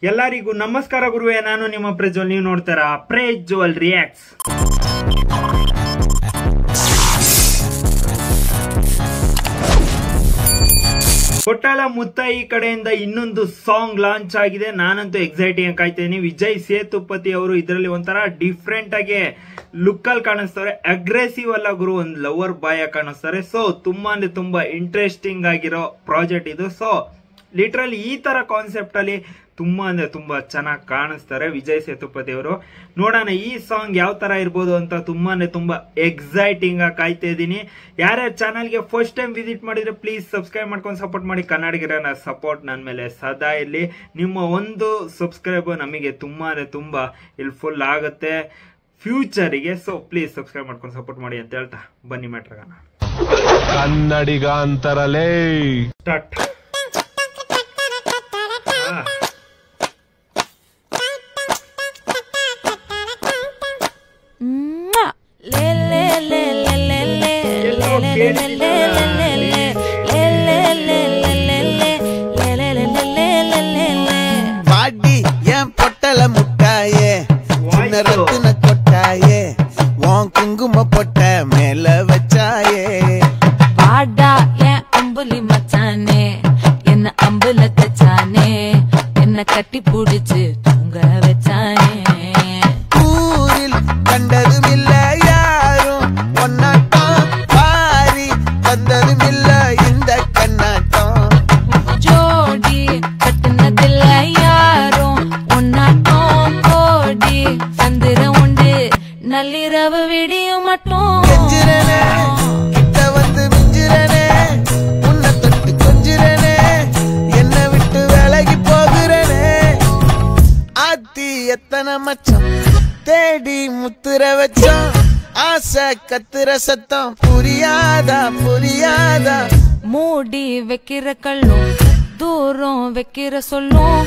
ಎಲ್ಲರಿಗೂ ನಮಸ್ಕಾರ ಗುರುವೆ, ನಾನು ನಿಮ್ಮ ಪ್ರಜ್ವಲ್. ನೀವು ನೋಡ್ತಾರ ಪ್ರಜ್ವಲ್ ರಿಯಾಕ್ಟ್ಸ್. ಕೊಟ್ಟಾಳ ಮುತ್ತಾಯಿ ಕಡೆಯಿಂದ ಇನ್ನೊಂದು ಸಾಂಗ್ ಲಾಂಚ್ ಆಗಿದೆ. ನಾನಂತೂ ಎಕ್ಸೈಟಿಂಗ್ ಕಾಯ್ತಾ ಇದೀನಿ. ವಿಜಯ್ ಸೇತುಪತಿ ಅವರು ಇದರಲ್ಲಿ ಒಂಥರ ಡಿಫ್ರೆಂಟ್ ಆಗಿ ಲುಕ್ ಅಲ್ಲಿ ಕಾಣಿಸ್ತಾರೆ. ಅಗ್ರೆಸಿವ್ ಅಲ್ಲ ಗುರು, ಒಂದು ಲವರ್ ಬಾಯ್ ಕಾಣಿಸ್ತಾರೆ. ಸೊ ತುಂಬಾ ಅಂದ್ರೆ ತುಂಬಾ ಇಂಟ್ರೆಸ್ಟಿಂಗ್ ಆಗಿರೋ ಪ್ರಾಜೆಕ್ಟ್ ಇದು. ಸೊ ಲಿಟ್ರಲಿ ಈ ತರ ಕಾನ್ಸೆಪ್ಟ್ ಅಲ್ಲಿ ತುಂಬಾ ಅಂದ್ರೆ ತುಂಬಾ ಚೆನ್ನಾಗಿ ಕಾಣಿಸ್ತಾರೆ ವಿಜಯ್ ಸೇತುಪತಿ ಅವರು. ನೋಡೋಣ ಈ ಸಾಂಗ್ ಯಾವ ತರ ಇರ್ಬೋದು ಅಂತ ತುಂಬಾ ಅಂದ್ರೆ ತುಂಬಾ ಎಕ್ಸೈಟಿಂಗ್ ಆಗಿ ಕಾಯ್ತಾ ಇದ್ದೀನಿ. ಯಾರ್ಯಾರ ಚಾನಲ್ಗೆ ಫಸ್ಟ್ ಟೈಮ್ ವಿಸಿಟ್ ಮಾಡಿದ್ರೆ ಪ್ಲೀಸ್ ಸಬ್ಸ್ಕ್ರೈಬ್ ಮಾಡ್ಕೊಂಡು ಸಪೋರ್ಟ್ ಮಾಡಿ. ಕನ್ನಡಿಗರ ಸಪೋರ್ಟ್ ನನ್ನ ಮೇಲೆ ಸದಾ ಇರಲಿ. ನಿಮ್ಮ ಒಂದು ಸಬ್ಸ್ಕ್ರೈಬ್ ನಮಗೆ ತುಂಬಾ ಅಂದ್ರೆ ತುಂಬಾ ಹೆಲ್ಪ್ಫುಲ್ ಆಗುತ್ತೆ ಫ್ಯೂಚರಿಗೆ. ಸೊ ಪ್ಲೀಸ್ ಸಬ್ಸ್ಕ್ರೈಬ್ ಮಾಡ್ಕೊಂಡು ಸಪೋರ್ಟ್ ಮಾಡಿ ಅಂತ ಹೇಳ್ತಾ ಬನ್ನಿ ಮ್ಯಾಟ್ರಾಗೋಣ. ಕನ್ನಡಿಗ ಅಂತರಲೇ ಸ್ಟಾರ್ಟ್. வாடி என் பொட்டல முட்டாயே சின்ன ரத்தின கொட்டாயே உன் குங்கும பொட்ட மேல வச்சாயே. வாடா என் அம்புலி மச்சானே, என்ன அம்புல தச்சானே, என்ன கட்டி புடிச்சு தூங்க வச்சானே. ஊரில் கண்டதும் இல்ல யாரும் ஒன்னாட்டம், பாரி வந்ததும் இல்ல இந்த கண்ணாட்டம். ஜோடி கட்டுனதில்ல யாரும் ஒன்னாட்டம், கோடி சந்திரம் உண்டு நள்ளிரவு விடியும் மட்டும். கெஞ்சிரனே கிட்ட வந்து மிஞ்சிரனே, உன்னை தொட்டு கொஞ்சிரனே, என்ன விட்டு விலகி போகிறனே. ஆத்தி எத்தனை மச்சம் தேடி முத்துற வச்சோம், ஆசை கத்துற சத்தம் புரியாதா புரியாதா. மூடி வைக்கிற கல்லும் தூரம் வைக்கிற சொல்லும்,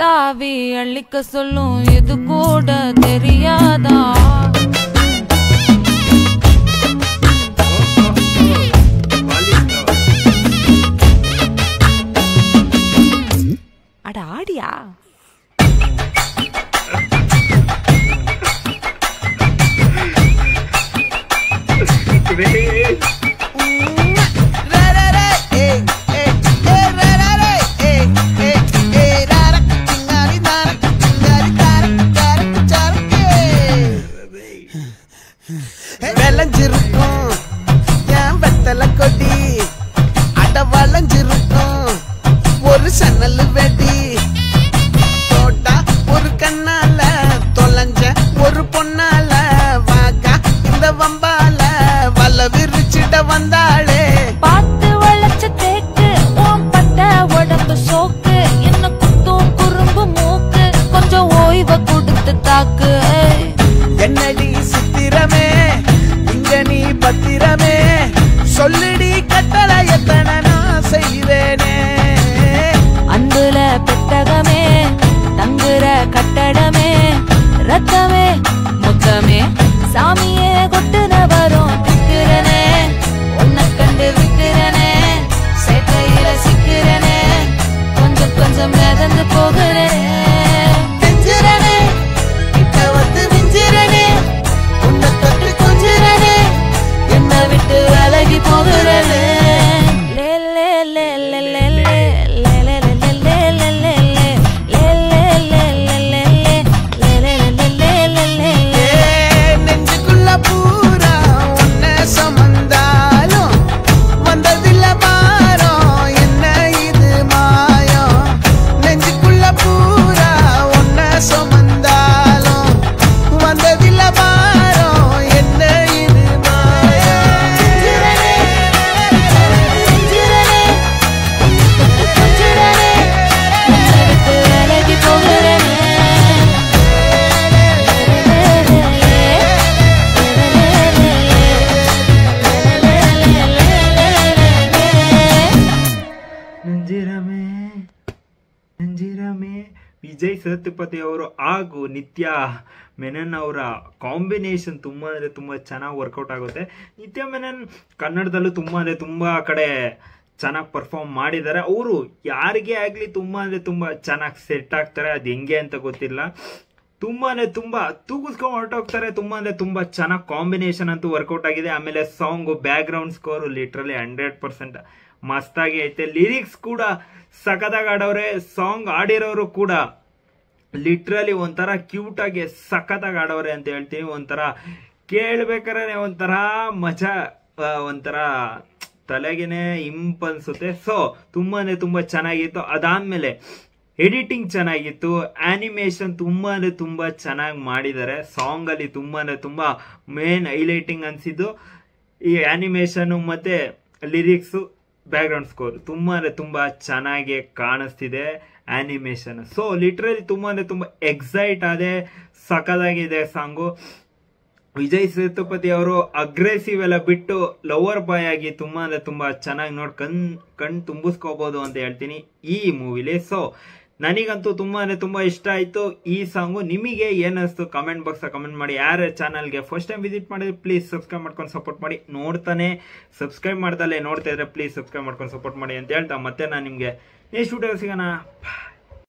தாவி அள்ளிக்க சொல்லும், இது கூட தெரியாதா. அட ஆடியா விளைஞ்சிருக்கும் என் வெத்தலை கொடி, அட வளைஞ்சிருக்கும் ஒரு சன்னல் வெடி. தோட்டா ஒரு கண்ணால தொலைஞ்ச ஒரு பொண்ணால வாக்கா இந்த வம்பால வல விரிச்சிட வந்தாளே. பார்த்து வளைச்ச தேக்கு ஓம் பட்ட உடம்பு சோக்கு, என்ன குத்தும் குறும்பு மூக்கு, கொஞ்சம் ஓய்வை கொடுத்து தாக்கு. என்னடி சித்திரமே இங்க நீ பத்திரமே, சொல்லுடி கட்டளை எத்தனை நான் செய்வேனே. அன்புல பெட்டகமே தங்குற கட்டடமே, ரத்தமே முத்தமே சாமியே கொட்டுன வரும் திக்கிறனே, உன்னை கண்டு விக்கிறனே, சேட்டையில சிக்கிறனே, கொஞ்சம் கொஞ்சம் மிதந்து போகிறனே. நெஞ்சிரனே கிட்ட வந்து மிஞ்சிரனே, உன்னை தொட்டு கொஞ்சிரனே, என்னை விட்டு விலகி போகிறனே. லே லே லே லே லே லே லே லே லே லே லே லே லே லே லே லே லே லே. நெஞ்சுக்குள்ள பூரா உன்னை சுமந்தாலும் வந்ததில்ல பாரம், என்ன இது மாயம். நெஞ்சுக்குள்ள பூரா உன்னை சுமந்தாலும் வந்ததில்ல பாரம், என்ன இது மாயம். செஞ்சிரனே செஞ்சிரனே கொஞ்சிரனே, உன்னை விட்டு விலகி போகிறனே. ನಂಜಿರಮೇ ನಂಜಿರಮೇ. ವಿಜಯ್ ಸೇತುಪತಿ ಅವರು ಹಾಗೂ ನಿತ್ಯಾ ಮೆನನ್ ಅವರ ಕಾಂಬಿನೇಷನ್ ತುಂಬಾ ಅಂದ್ರೆ ತುಂಬಾ ಚೆನ್ನಾಗಿ ವರ್ಕೌಟ್ ಆಗುತ್ತೆ. ನಿತ್ಯಾ ಮೆನನ್ ಕನ್ನಡದಲ್ಲೂ ತುಂಬಾ ಅಂದ್ರೆ ತುಂಬಾ ಕಡೆ ಚೆನ್ನಾಗಿ ಪರ್ಫಾರ್ಮ್ ಮಾಡಿದ್ದಾರೆ. ಅವರು ಯಾರಿಗೇ ಆಗಲಿ ತುಂಬಾ ಅಂದರೆ ತುಂಬ ಚೆನ್ನಾಗಿ ಸೆಟ್ ಆಗ್ತಾರೆ. ಅದು ಹೆಂಗೆ ಅಂತ ಗೊತ್ತಿಲ್ಲ. ತುಂಬಾ ತೂಗಿಸ್ಕೊಂಡು ಹೊರಟೋಗ್ತಾರೆ. ತುಂಬಾ ಅಂದರೆ ತುಂಬ ಚೆನ್ನಾಗಿ ಕಾಂಬಿನೇಷನ್ ಅಂತೂ ವರ್ಕೌಟ್ ಆಗಿದೆ. ಆಮೇಲೆ song back ground score literally 100% ಮಸ್ತಾಗಿ ಐತೆ. ಲಿರಿಕ್ಸ್ ಕೂಡ ಸಖತ್ತಾಗಿ ಆಡೋರೆ. ಸಾಂಗ್ ಆಡಿರೋರು ಕೂಡ ಲಿಟ್ರಲಿ ಒಂಥರ ಕ್ಯೂಟ್ ಆಗಿ ಸಖತ್ತಾಗಿ ಆಡೋರೆ ಅಂತ ಹೇಳ್ತೀವಿ. ಒಂಥರ ಕೇಳ್ಬೇಕಾದ್ರೆ ಒಂಥರ ಮಜಾ, ಒಂಥರ ತಲೆಗೆನೆ ಇಂಪನ್ಸುತ್ತೆ. ಸೊ ತುಂಬಾನೇ ತುಂಬಾ ಚೆನ್ನಾಗಿತ್ತು. ಅದಾದ್ಮೇಲೆ ಎಡಿಟಿಂಗ್ ಚೆನ್ನಾಗಿತ್ತು. ಆನಿಮೇಷನ್ ತುಂಬಾ ಅಂದ್ರೆ ತುಂಬಾ ಚೆನ್ನಾಗಿ ಮಾಡಿದ್ದಾರೆ. ಸಾಂಗ್ ಅಲ್ಲಿ ತುಂಬಾ ಅಂದ್ರೆ ತುಂಬಾ ಮೇನ್ ಹೈಲೈಟಿಂಗ್ ಅನ್ಸಿದ್ದು ಈ ಆನಿಮೇಷನ್ ಮತ್ತೆ ಲಿರಿಕ್ಸ್, ಬ್ಯಾಕ್ ಗ್ರೌಂಡ್ ಸ್ಕೋರ್ ತುಂಬಾ ಅಂದ್ರೆ ತುಂಬಾ ಚೆನ್ನಾಗಿ ಕಾಣಿಸ್ತಿದೆ ಆನಿಮೇಷನ್. ಸೊ ಲಿಟ್ರಲಿ ತುಂಬಾ ಅಂದ್ರೆ ತುಂಬಾ ಎಕ್ಸೈಟ್ ಆದೆ. ಸಖತ್ತಾಗಿದೆ ಸಾಂಗು. ವಿಜಯ್ ಸೇತುಪತಿ ಅವರು ಅಗ್ರೆಸಿವ್ ಎಲ್ಲ ಬಿಟ್ಟು ಲವರ್ ಬಾಯ್ ಆಗಿ ತುಂಬಾ ಅಂದ್ರೆ ತುಂಬಾ ಚೆನ್ನಾಗಿ ಕಣ್ ತುಂಬಿಸ್ಕೋಬಹುದು ಅಂತ ಹೇಳ್ತೀನಿ ಈ ಮೂವಿಲಿ. ಸೊ ನನಗಂತೂ ತುಂಬಾ ಅಂದ್ರೆ ತುಂಬಾ ಇಷ್ಟ ಆಯ್ತು ಈ ಸಾಂಗು. ನಿಮಗೆ ಏನಿಸ್ತು ಕಮೆಂಟ್ ಬಾಕ್ಸ್ ಕಮೆಂಟ್ ಮಾಡಿ. ಯಾರ ಚಾನಲ್ಗೆ ಫಸ್ಟ್ ಟೈಮ್ ವಿಸಿಟ್ ಮಾಡಿದ್ರೆ ಪ್ಲೀಸ್ ಸಬ್ಸ್ಕ್ರೈಬ್ ಮಾಡ್ಕೊಂಡು ಸಪೋರ್ಟ್ ಮಾಡಿ. ನೋಡ್ತಾನೆ ಸಬ್ಸ್ಕ್ರೈಬ್ ಮಾಡ್ದಲ್ಲೇ ನೋಡ್ತಾ ಇದ್ರೆ ಪ್ಲೀಸ್ ಸಬ್ಸ್ಕ್ರೈಬ್ ಮಾಡ್ಕೊಂಡು ಸಪೋರ್ಟ್ ಮಾಡಿ ಅಂತ ಹೇಳ್ತಾ ಮತ್ತೆ ನಾನು ನಿಮಗೆ ನೆಕ್ಸ್ಟ್ ವಿಡಿಯೋ ಸಿಗೋಣ.